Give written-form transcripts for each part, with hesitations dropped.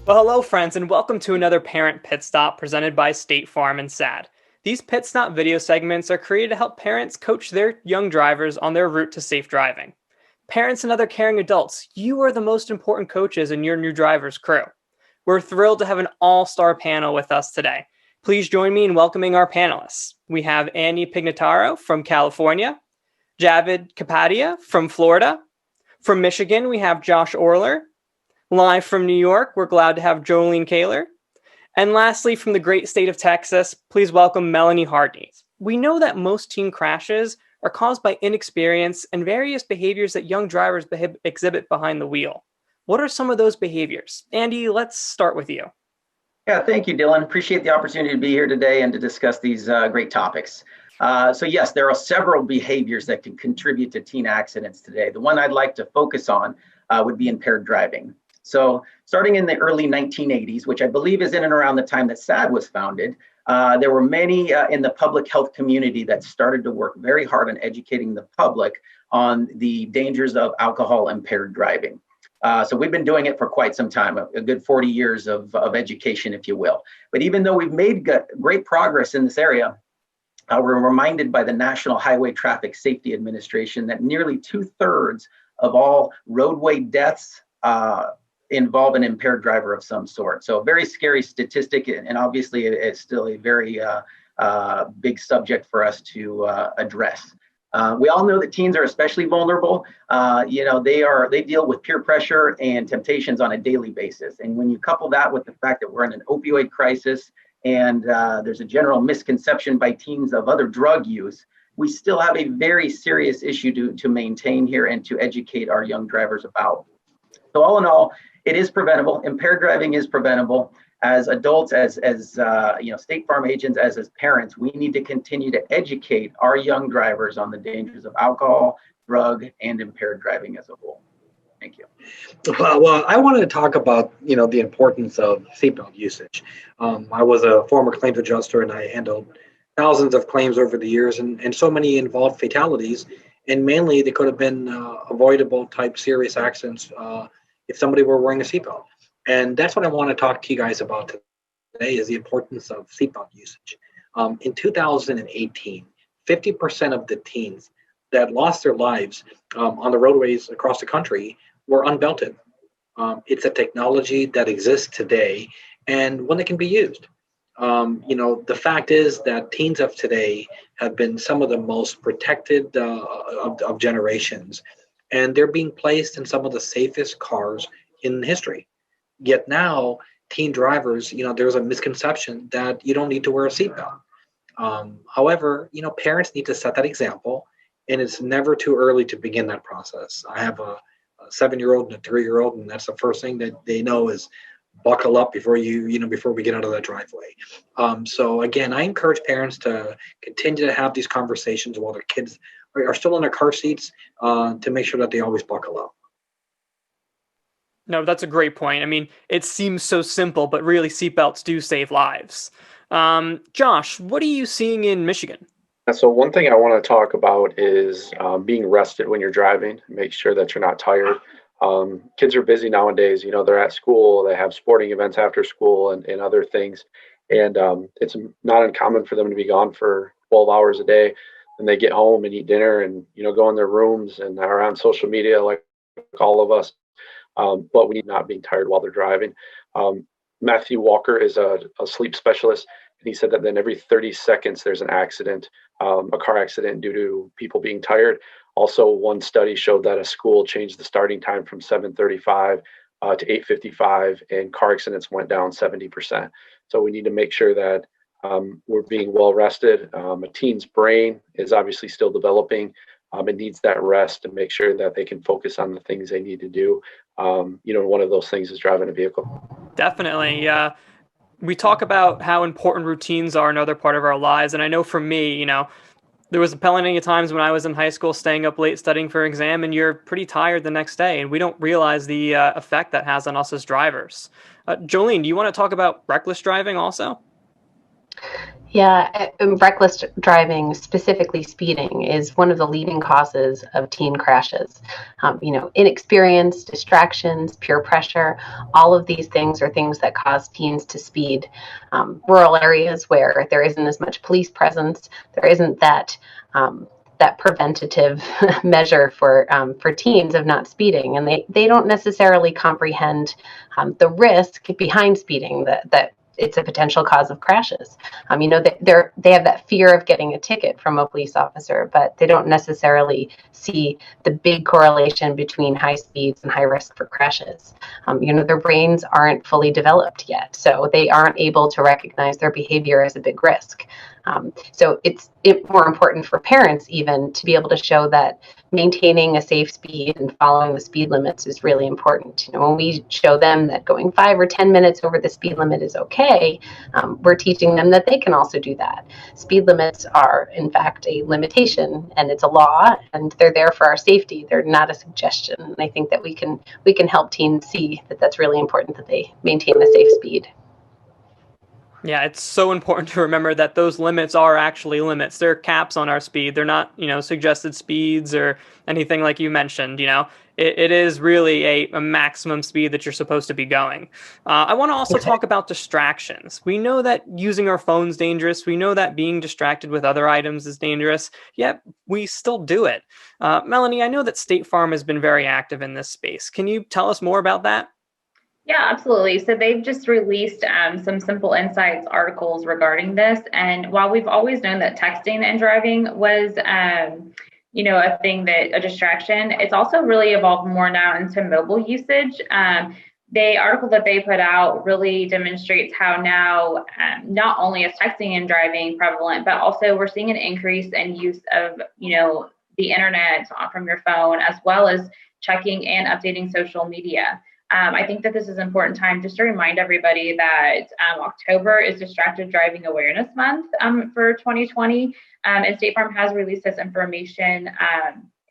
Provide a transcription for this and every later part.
Well, hello, friends, and welcome to another Parent Pit Stop presented by State Farm and SADD. These Pit Stop video segments are created to help parents coach their young drivers on their route to safe driving. Parents and other caring adults, you are the most important coaches in your new driver's crew. We're thrilled to have an all-star panel with us today. Please join me in welcoming our panelists. We have Andy Pignataro from California, Javid Kapadia from Florida. From Michigan, we have Josh Orler. Live from New York, we're glad to have Jolene Kaler. And lastly, from the great state of Texas, please welcome Melanie Hardy. We know that most teen crashes are caused by inexperience and various behaviors that young drivers exhibit behind the wheel. What are some of those behaviors? Andy, let's start with you. Yeah, thank you, Dylan. Appreciate the opportunity to be here today and to discuss these great topics. So yes, there are several behaviors that can contribute to teen accidents today. The one I'd like to focus on would be impaired driving. So starting in the early 1980s, which I believe is in and around the time that SADD was founded, there were many in the public health community that started to work very hard on educating the public on the dangers of alcohol impaired driving. So we've been doing it for quite some time, a good 40 years of education, if you will. But even though we've made great progress in this area, we're reminded by the National Highway Traffic Safety Administration that nearly 2/3 of all roadway deaths involve an impaired driver of some sort. So a very scary statistic, and obviously it's still a very big subject for us to address. We all know that teens are especially vulnerable. They deal with peer pressure and temptations on a daily basis. And when you couple that with the fact that we're in an opioid crisis and there's a general misconception by teens of other drug use, we still have a very serious issue to maintain here and to educate our young drivers about. So all in all, it is preventable. Impaired driving is preventable. As adults, as State Farm agents, as parents, we need to continue to educate our young drivers on the dangers of alcohol, drug, and impaired driving as a whole. Thank you. Well, I wanted to talk about the importance of seatbelt usage. I was a former claims adjuster, and I handled thousands of claims over the years, and so many involved fatalities. And mainly, they could have been avoidable type serious accidents if somebody were wearing a seatbelt. And that's what I want to talk to you guys about today is the importance of seatbelt usage. In 2018, 50% of the teens that lost their lives on the roadways across the country were unbelted. It's a technology that exists today and one that can be used. The fact is that teens of today have been some of the most protected of generations, and they're being placed in some of the safest cars in history. Yet now, teen drivers, there's a misconception that you don't need to wear a seatbelt. However, parents need to set that example, and it's never too early to begin that process. I have a 7-year-old and a 3-year-old, and that's the first thing that they know is buckle up before before we get out of that driveway. So again, I encourage parents to continue to have these conversations while their kids are still in their car seats to make sure that they always buckle up. No, that's a great point. I mean, it seems so simple, but really seatbelts do save lives. Josh, what are you seeing in Michigan? So one thing I want to talk about is being rested when you're driving. Make sure that you're not tired. Kids are busy nowadays. They're at school. They have sporting events after school and other things. And it's not uncommon for them to be gone for 12 hours a day. And they get home and eat dinner and, go in their rooms and are on social media like all of us. But we need not being tired while they're driving. Matthew Walker is a sleep specialist. And he said that then every 30 seconds there's an accident, a car accident due to people being tired. Also, one study showed that a school changed the starting time from 7:35 to 8:55, and car accidents went down 70%. So we need to make sure that we're being well rested. A teen's brain is obviously still developing. It needs that rest to make sure that they can focus on the things they need to do. One of those things is driving a vehicle. Definitely. We talk about how important routines are another part of our lives. And I know for me, there was plenty of times when I was in high school staying up late studying for an exam, and you're pretty tired the next day, and we don't realize the effect that has on us as drivers. Jolene, do you want to talk about reckless driving also? Yeah, reckless driving, specifically speeding, is one of the leading causes of teen crashes. Inexperience, distractions, peer pressure, all of these things are things that cause teens to speed. Rural areas where there isn't as much police presence, there isn't that preventative measure for teens of not speeding, and they don't necessarily comprehend the risk behind speeding, that it's a potential cause of crashes. They have that fear of getting a ticket from a police officer, but they don't necessarily see the big correlation between high speeds and high risk for crashes. Their brains aren't fully developed yet, so they aren't able to recognize their behavior as a big risk. So it's more important for parents even to be able to show that maintaining a safe speed and following the speed limits is really important. When we show them that going 5 or 10 minutes over the speed limit is okay, we're teaching them that they can also do that. Speed limits are, in fact, a limitation, and it's a law, and they're there for our safety. They're not a suggestion. And I think that we can help teens see that that's really important, that they maintain a safe speed. Yeah, it's so important to remember that those limits are actually limits. They're caps on our speed. They're not, suggested speeds or anything like you mentioned. It is really a maximum speed that you're supposed to be going. I want to also talk about distractions. We know that using our phone's dangerous. We know that being distracted with other items is dangerous, yet we still do it. Melanie, I know that State Farm has been very active in this space. Can you tell us more about that? Yeah, absolutely. So they've just released some simple insights articles regarding this. And while we've always known that texting and driving was, a thing a distraction, it's also really evolved more now into mobile usage. The article that they put out really demonstrates how now not only is texting and driving prevalent, but also we're seeing an increase in use of, the internet from your phone, as well as checking and updating social media. I think that this is an important time just to remind everybody that October is Distracted Driving Awareness Month for 2020. And State Farm has released this information.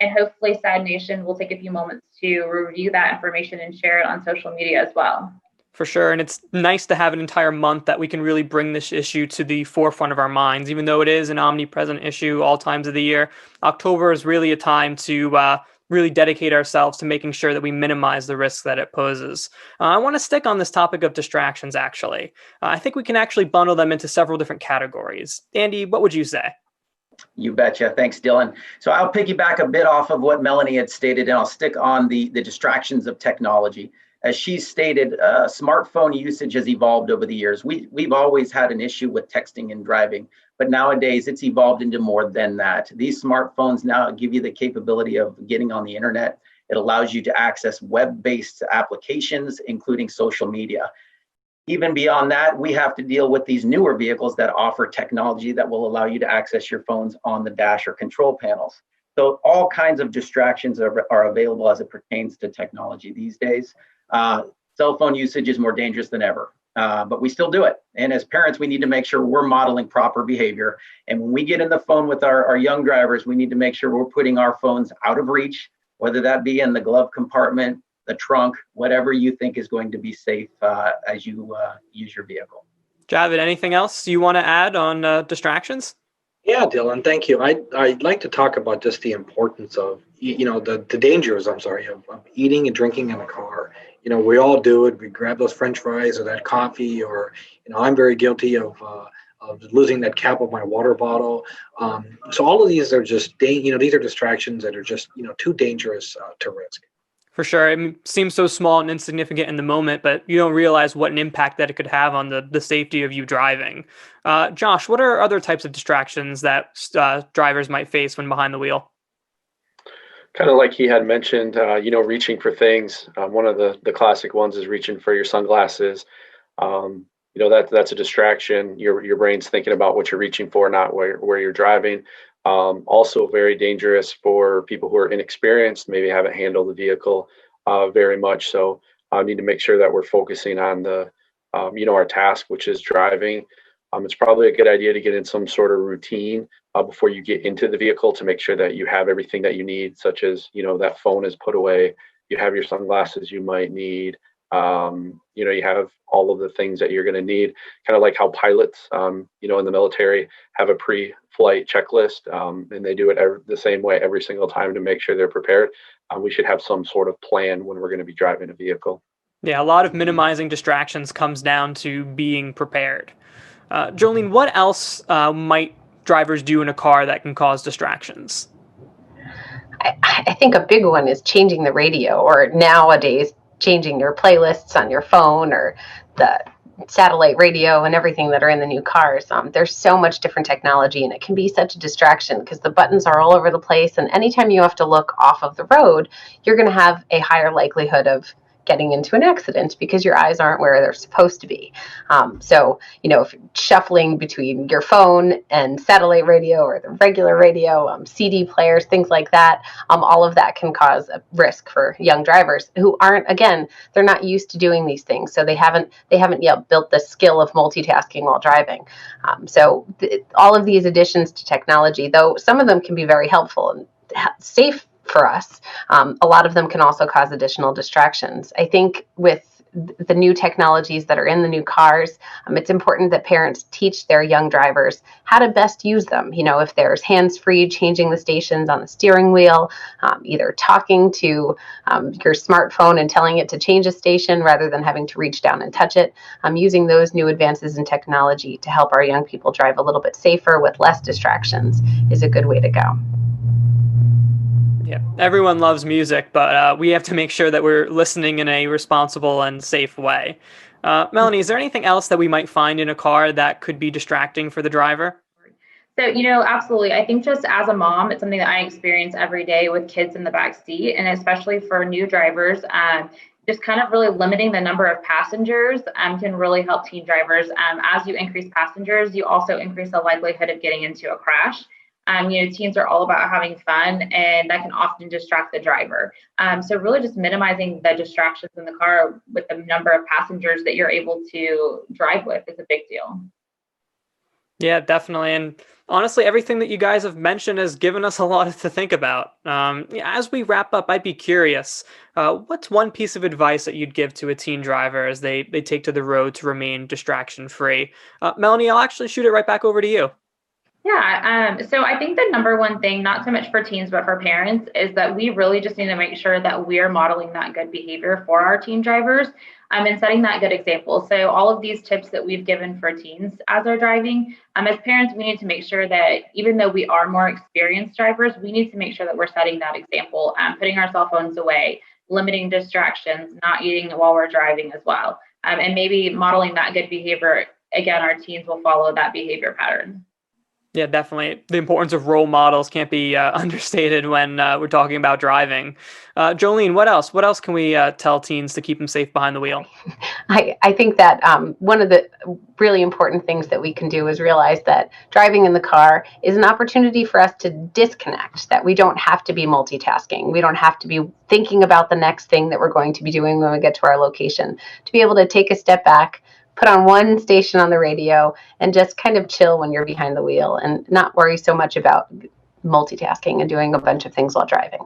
And hopefully SADD Nation will take a few moments to review that information and share it on social media as well. For sure. And it's nice to have an entire month that we can really bring this issue to the forefront of our minds, even though it is an omnipresent issue all times of the year. October is really a time to really dedicate ourselves to making sure that we minimize the risks that it poses. I want to stick on this topic of distractions, actually. I think we can actually bundle them into several different categories. Andy, what would you say? You betcha. Thanks, Dylan. So I'll piggyback a bit off of what Melanie had stated, and I'll stick on the distractions of technology. As she stated, smartphone usage has evolved over the years. We've always had an issue with texting and driving, but nowadays it's evolved into more than that. These smartphones now give you the capability of getting on the internet. It allows you to access web-based applications, including social media. Even beyond that, we have to deal with these newer vehicles that offer technology that will allow you to access your phones on the dash or control panels. So all kinds of distractions are available as it pertains to technology these days. Cell phone usage is more dangerous than ever, but we still do it. And as parents, we need to make sure we're modeling proper behavior. And when we get in the phone with our young drivers, we need to make sure we're putting our phones out of reach, whether that be in the glove compartment, the trunk, whatever you think is going to be safe as you use your vehicle. Javid, anything else you want to add on distractions? Yeah, Dylan, thank you. I'd like to talk about just the importance of, the dangers, of eating and drinking in the car. We all do it. We grab those French fries or that coffee, or, I'm very guilty of losing that cap of my water bottle. So all of these are just, these are distractions that are just, too dangerous to risk. For sure. It seems so small and insignificant in the moment, but you don't realize what an impact that it could have on the safety of you driving. Josh, what are other types of distractions that drivers might face when behind the wheel? Kind of like he had mentioned, reaching for things. One of the classic ones is reaching for your sunglasses. That's a distraction. Your brain's thinking about what you're reaching for, not where you're driving. Also very dangerous for people who are inexperienced, maybe haven't handled the vehicle very much. So need to make sure that we're focusing on our task, which is driving. It's probably a good idea to get in some sort of routine before you get into the vehicle to make sure that you have everything that you need, such as, that phone is put away, you have your sunglasses you might need, You have all of the things that you're going to need, kind of like how pilots, in the military have a pre-flight checklist, and they do it the same way every single time to make sure they're prepared. We should have some sort of plan when we're going to be driving a vehicle. Yeah, a lot of minimizing distractions comes down to being prepared. Jolene, what else might drivers do in a car that can cause distractions? I think a big one is changing the radio, or nowadays changing your playlists on your phone or the satellite radio and everything that are in the new cars. There's so much different technology, and it can be such a distraction because the buttons are all over the place. And anytime you have to look off of the road, you're going to have a higher likelihood of getting into an accident because your eyes aren't where they're supposed to be. So, if you're shuffling between your phone and satellite radio or the regular radio, CD players, things like that, all of that can cause a risk for young drivers who aren't, again, they're not used to doing these things. So they haven't yet built the skill of multitasking while driving. All of these additions to technology, though some of them can be very helpful and safe for us, a lot of them can also cause additional distractions. I think with the new technologies that are in the new cars, it's important that parents teach their young drivers how to best use them. If there's hands-free, changing the stations on the steering wheel, either talking to your smartphone and telling it to change a station rather than having to reach down and touch it, using those new advances in technology to help our young people drive a little bit safer with less distractions is a good way to go. Yeah, everyone loves music, but we have to make sure that we're listening in a responsible and safe way. Melanie, is there anything else that we might find in a car that could be distracting for the driver? So, absolutely. I think just as a mom, it's something that I experience every day with kids in the back seat, and especially for new drivers, just kind of really limiting the number of passengers can really help teen drivers. As you increase passengers, you also increase the likelihood of getting into a crash. Teens are all about having fun, and that can often distract the driver. So really just minimizing the distractions in the car with the number of passengers that you're able to drive with is a big deal. Yeah, definitely. And honestly, everything that you guys have mentioned has given us a lot to think about. As we wrap up, I'd be curious, what's one piece of advice that you'd give to a teen driver as they take to the road to remain distraction-free? Melanie, I'll actually shoot it right back over to you. Yeah, so I think the number one thing, not so much for teens, but for parents, is that we really just need to make sure that we're modeling that good behavior for our teen drivers and setting that good example. So all of these tips that we've given for teens as they're driving, as parents, we need to make sure that even though we are more experienced drivers, we need to make sure that we're setting that example, putting our cell phones away, limiting distractions, not eating while we're driving as well. And maybe modeling that good behavior, again, our teens will follow that behavior pattern. Yeah, definitely. The importance of role models can't be understated when we're talking about driving. Jolene, what else? What else can we tell teens to keep them safe behind the wheel? I think that one of the really important things that we can do is realize that driving in the car is an opportunity for us to disconnect, that we don't have to be multitasking. We don't have to be thinking about the next thing that we're going to be doing when we get to our location. To be able to take a step back, put on one station on the radio, and just kind of chill when you're behind the wheel and not worry so much about multitasking and doing a bunch of things while driving.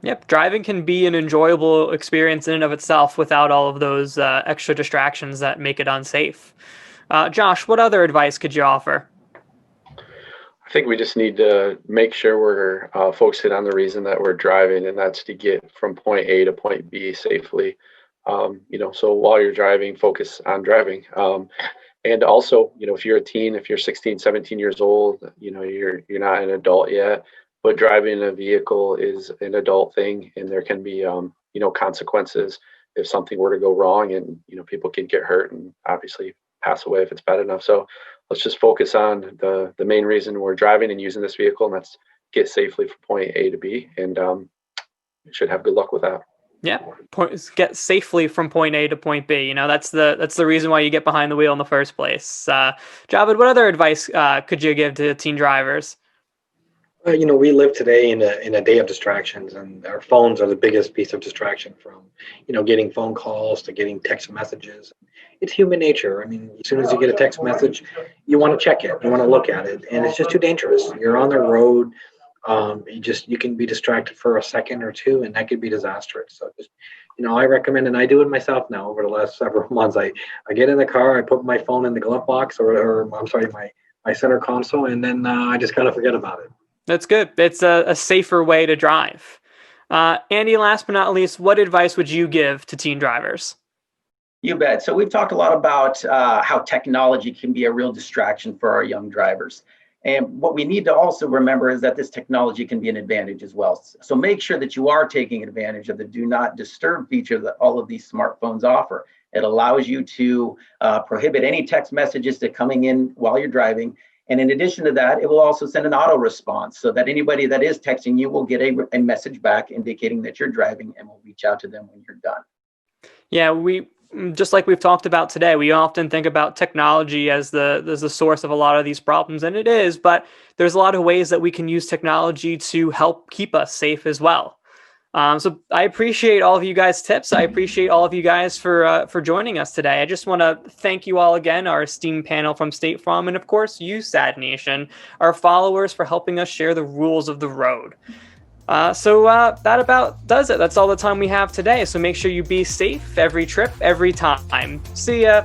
Yep, driving can be an enjoyable experience in and of itself without all of those extra distractions that make it unsafe. Josh, what other advice could you offer? I think we just need to make sure we're focusing on the reason that we're driving, and that's to get from point A to point B safely. So while you're driving, focus on driving. And also, if you're a teen, if you're 16, 17 years old, you're not an adult yet, but driving a vehicle is an adult thing, and there can be, consequences if something were to go wrong, and, people can get hurt and obviously pass away if it's bad enough. So let's just focus on the main reason we're driving and using this vehicle, and that's get safely from point A to B, and you should have good luck with that. Yeah, get safely from point A to point B. That's the reason why you get behind the wheel in the first place. Javed, what other advice could you give to teen drivers? We live today in a day of distractions, and our phones are the biggest piece of distraction from, getting phone calls to getting text messages. It's human nature. I mean, as soon as you get a text message, you want to check it, you want to look at it, and it's just too dangerous. You're on the road. You can be distracted for a second or two, and that could be disastrous. So just I recommend, and I do it myself now over the last several months. I get in the car, I put my phone in the glove box, or I'm sorry, my center console, and then I just kind of forget about it. That's good. It's a safer way to drive. Andy, last but not least, what advice would you give to teen drivers? You bet. So we've talked a lot about how technology can be a real distraction for our young drivers. And what we need to also remember is that this technology can be an advantage as well. So make sure that you are taking advantage of the do not disturb feature that all of these smartphones offer. It allows you to prohibit any text messages that coming in while you're driving. And in addition to that, it will also send an auto response so that anybody that is texting you will get a message back indicating that you're driving and will reach out to them when you're done. Yeah, just like we've talked about today, we often think about technology as the source of a lot of these problems, and it is, but there's a lot of ways that we can use technology to help keep us safe as well. So I appreciate all of you guys' tips. I appreciate all of you guys for joining us today. I just want to thank you all again, our esteemed panel from State Farm, and of course you, SADD Nation, our followers, for helping us share the rules of the road. So that about does it. That's all the time we have today. So make sure you be safe every trip, every time. See ya.